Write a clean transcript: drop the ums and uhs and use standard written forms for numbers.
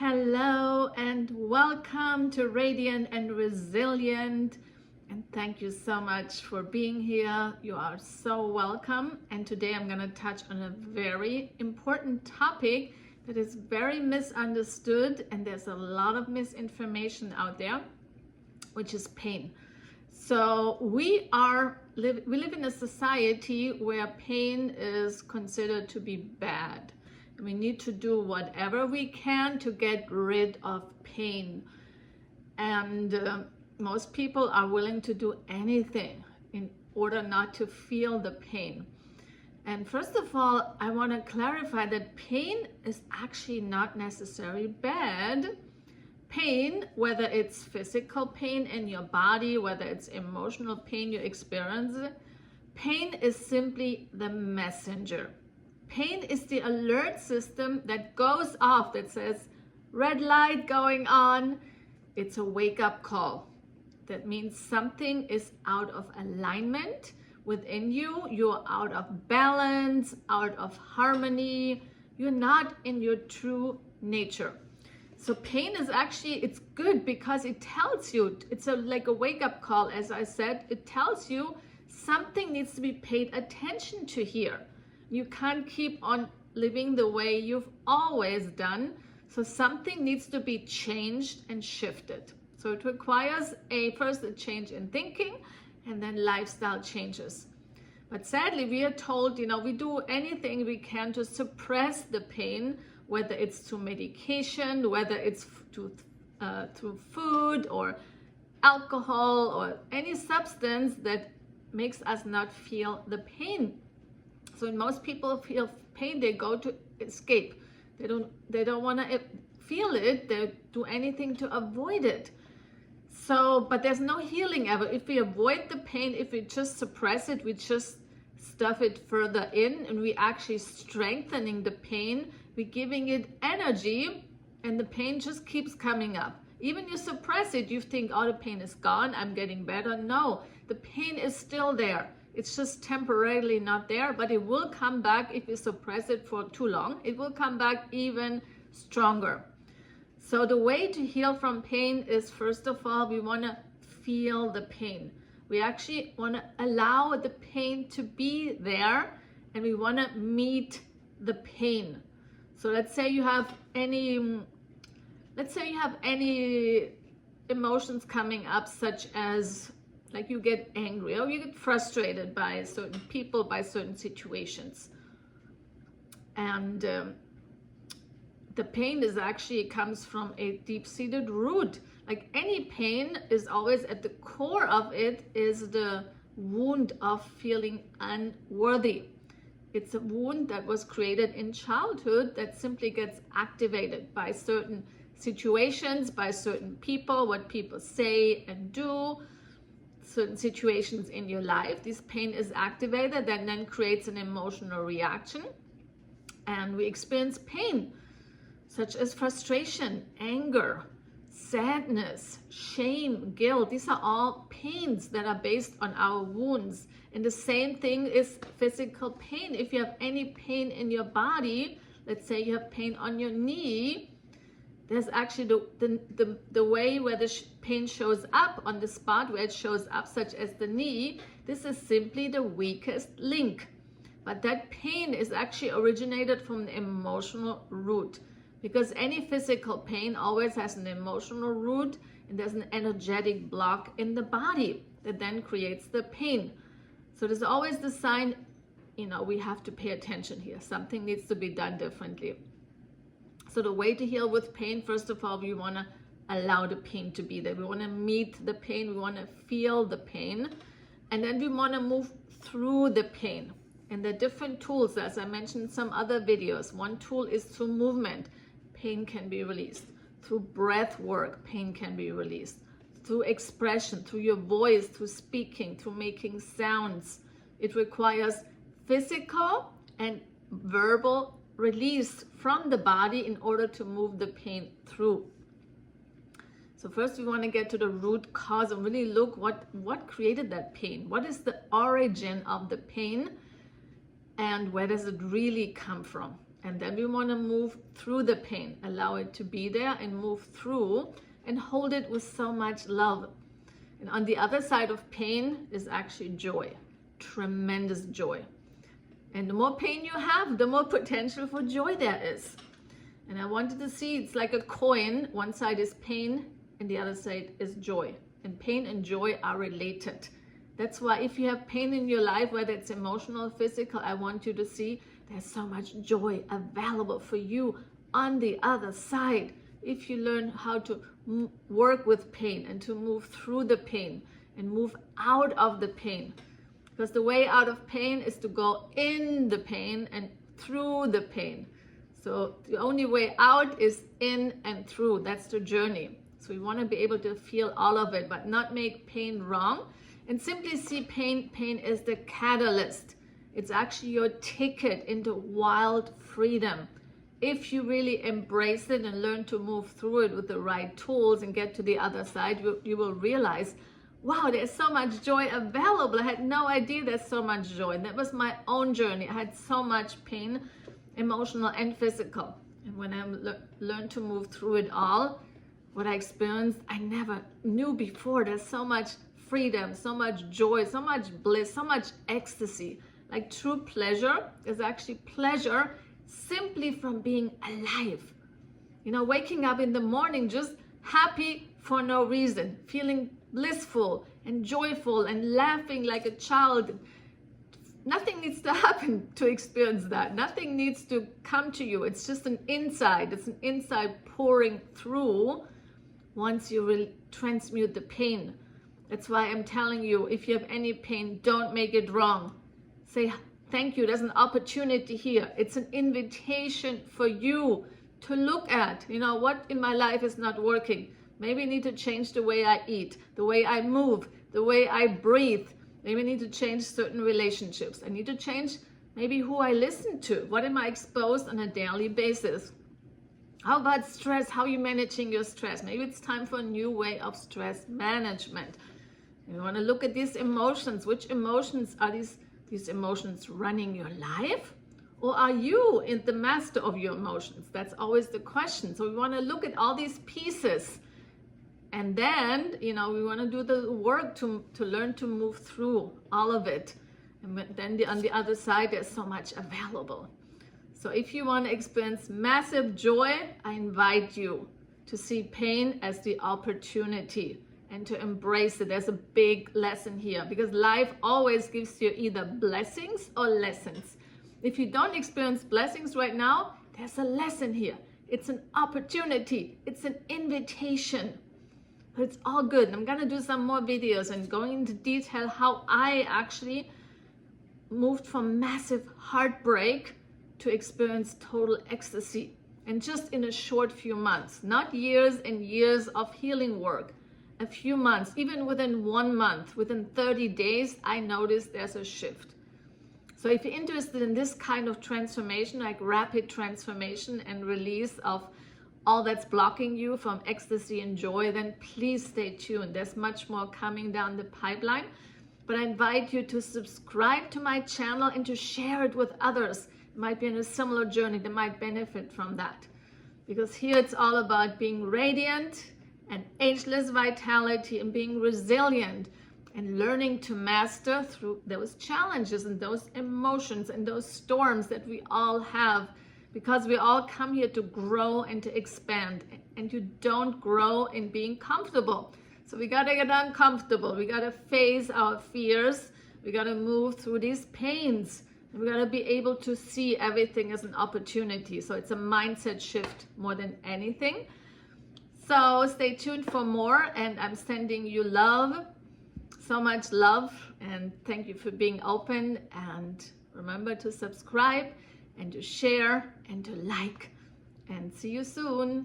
Hello and welcome to Radiant and Resilient. And thank you so much for being here. You are so welcome. And today I'm going to touch on a very important topic that is very misunderstood. And there's a lot of misinformation out there, which is pain. So we live in a society where pain is considered to be bad. We need to do whatever we can to get rid of pain. And most people are willing to do anything in order not to feel the pain. And first of all, I want to clarify that pain is actually not necessarily bad. Pain, whether it's physical pain in your body, whether it's emotional pain you experience, pain is simply the messenger. Pain is the alert system that goes off, that says, red light going on. It's a wake-up call. That means something is out of alignment within you. You're out of balance, out of harmony. You're not in your true nature. So pain is actually, it's good because it tells you, it's like a wake-up call, as I said. It tells you something needs to be paid attention to here. You can't keep on living the way you've always done. So something needs to be changed and shifted. So it requires first a change in thinking and then lifestyle changes. But sadly, we are told, we do anything we can to suppress the pain, whether it's through medication, whether it's through food or alcohol or any substance that makes us not feel the pain. So when most people feel pain, they go to escape. They don't want to feel it. They do anything to avoid it. So, but there's no healing ever. If we avoid the pain, if we just suppress it, we just stuff it further in, and we actually strengthening the pain. We're giving it energy, and the pain just keeps coming up. Even you suppress it, you think, oh, the pain is gone, I'm getting better. No, the pain is still there. It's just temporarily not there, but it will come back if you suppress it for too long. It will come back even stronger. So the way to heal from pain is, first of all, we want to feel the pain. We actually want to allow the pain to be there, and we want to meet the pain. So let's say you have any emotions coming up, such as like you get angry or you get frustrated by certain people, by certain situations. And the pain is actually comes from a deep-seated root. Like any pain is always at the core of it is the wound of feeling unworthy. It's a wound that was created in childhood that simply gets activated by certain situations, by certain people, what people say and do, certain situations in your life. This pain is activated and then creates an emotional reaction. And we experience pain, such as frustration, anger, sadness, shame, guilt. These are all pains that are based on our wounds. And the same thing is physical pain. If you have any pain in your body, let's say you have pain on your knee, there's actually the way where the pain shows up on the spot where it shows up, such as the knee. This is simply the weakest link. But that pain is actually originated from the emotional root, because any physical pain always has an emotional root, and there's an energetic block in the body that then creates the pain. So there's always the sign, we have to pay attention here. Something needs to be done differently. So the way to heal with pain, first of all, we want to allow the pain to be there. We want to meet the pain. We want to feel the pain. And then we want to move through the pain. And the different tools, as I mentioned in some other videos, one tool is through movement. Pain can be released. Through breath work, pain can be released. Through expression, through your voice, through speaking, through making sounds. It requires physical and verbal release from the body in order to move the pain through. So first we want to get to the root cause and really look what created that pain. What is the origin of the pain and where does it really come from? And then we want to move through the pain, allow it to be there and move through and hold it with so much love. And on the other side of pain is actually joy, tremendous joy. And the more pain you have, the more potential for joy there is. And I wanted to see, it's like a coin. One side is pain and the other side is joy. And pain and joy are related. That's why if you have pain in your life, whether it's emotional or physical, I want you to see there's so much joy available for you on the other side. If you learn how to work with pain and to move through the pain and move out of the pain. Because the way out of pain is to go in the pain and through the pain. So the only way out is in and through. That's the journey. So we want to be able to feel all of it, but not make pain wrong. And simply see pain. Pain is the catalyst. It's actually your ticket into wild freedom. If you really embrace it and learn to move through it with the right tools and get to the other side, you will realize, wow, there's so much joy available. I had no idea there's so much joy. And that was my own journey. I had so much pain, emotional and physical. And when I learned to move through it all, what I experienced, I never knew before. There's so much freedom, so much joy, so much bliss, so much ecstasy. Like true pleasure is actually pleasure simply from being alive. You know, waking up in the morning just happy for no reason, feeling blissful and joyful and laughing like a child. Nothing needs to happen to experience that. Nothing needs to come to you. It's just an inside. It's an inside pouring through once you will transmute the pain. That's why I'm telling you, if you have any pain, don't make it wrong. Say, thank you, there's an opportunity here. It's an invitation for you to look at, you know, what in my life is not working. Maybe I need to change the way I eat, the way I move, the way I breathe. Maybe I need to change certain relationships. I need to change maybe who I listen to. What am I exposed on a daily basis? How about stress? How are you managing your stress? Maybe it's time for a new way of stress management. You want to look at these emotions. Which emotions are these emotions running your life? Or are you the master of your emotions? That's always the question. So we want to look at all these pieces. And then, you know, we want to do the work to learn to move through all of it. And then on the other side, there's so much available. So if you want to experience massive joy, I invite you to see pain as the opportunity and to embrace it. There's a big lesson here because life always gives you either blessings or lessons. If you don't experience blessings right now, there's a lesson here. It's an opportunity. It's an invitation. But it's all good. I'm going to do some more videos and going into detail how I actually moved from massive heartbreak to experience total ecstasy. And just in a short few months, not years and years of healing work, a few months, even within 1 month, within 30 days, I noticed there's a shift. So if you're interested in this kind of transformation, like rapid transformation and release of all that's blocking you from ecstasy and joy, then please stay tuned. There's much more coming down the pipeline. But I invite you to subscribe to my channel and to share it with others. It might be in a similar journey that might benefit from that. Because here it's all about being radiant and ageless vitality and being resilient and learning to master through those challenges and those emotions and those storms that we all have, because we all come here to grow and to expand, and you don't grow in being comfortable. So we got to get uncomfortable. We got to face our fears. We got to move through these pains, and we got to be able to see everything as an opportunity. So it's a mindset shift more than anything. So stay tuned for more, and I'm sending you love, so much love, and thank you for being open. And remember to subscribe and to share and to like, and see you soon.